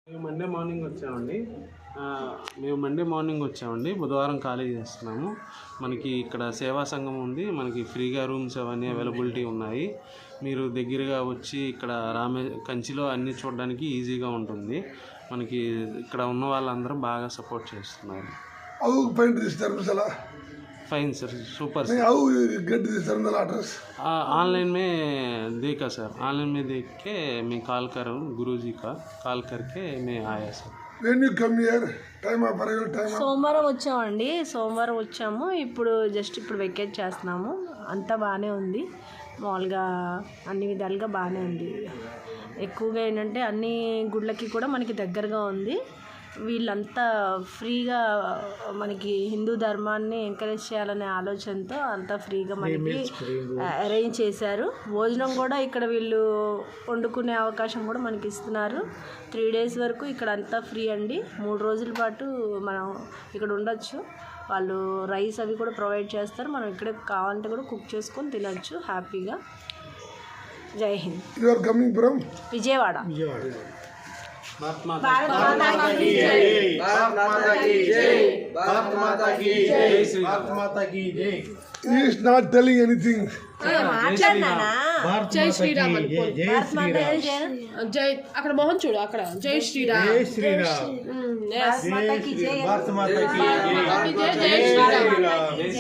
మేము Monday morning వచ్చామండి. బుధవారం ఖాళీ చేస్తున్నాము. మనకి ఇక్కడ సేవా సంఘం ఉంది. మనకి ఫ్రీగా రూమ్స్ అవన్నీ అవైలబిలిటీ ఉన్నాయి. మీరు దగ్గరగా వచ్చి ఇక్కడ కంచిలో అన్నీ చూడడానికి ఈజీగా ఉంటుంది. మనకి ఇక్కడ ఉన్న వాళ్ళందరూ బాగా సపోర్ట్ చేస్తున్నారు. Fine sir, super sir. Gate sir address online में देखा सर, ऑनलाइन में देख के मैं कॉल करूँ गुरुजी का कॉल करके मैं आया sir. When you come here, time of arrival time. సోమవారం వచ్చామండి. సోమవారం వచ్చాము. ఇప్పుడు వెకేట్ చేస్తున్నాము. అంతా బాగానే ఉంది. మామూలుగా అన్ని విధాలుగా బాగానే ఉంది. ఎక్కువగా ఏంటంటే అన్ని గుళ్ళకి కూడా మనకి దగ్గరగా ఉంది. వీళ్ళంతా ఫ్రీగా మనకి హిందూ ధర్మాన్ని ఎంకరేజ్ చేయాలనే ఆలోచనతో అంతా ఫ్రీగా మనకి అరేంజ్ చేశారు. భోజనం కూడా ఇక్కడ వీళ్ళు వండుకునే అవకాశం కూడా మనకి ఇస్తున్నారు. 3 days వరకు ఇక్కడ అంతా ఫ్రీ అండి. 3 రోజుల పాటు మనం ఇక్కడ ఉండొచ్చు. వాళ్ళు రైస్ అవి కూడా ప్రొవైడ్ చేస్తారు. మనం ఇక్కడ కావాలంటే కూడా కుక్ చేసుకొని తినచ్చు హ్యాపీగా. జై Hind. You are coming from Vijayawada. Bharat माता की जय, भारत माता की जय, भारत माता की जय, भारत माता की जय. He is not telling anything. జై శ్రీరామ్ జై అక్కడ మోహన్ చూడు అక్కడ జై శ్రీరామ్ జై శ్రీరామ్ భారత మాతా కీ జై. జై శ్రీరామ్.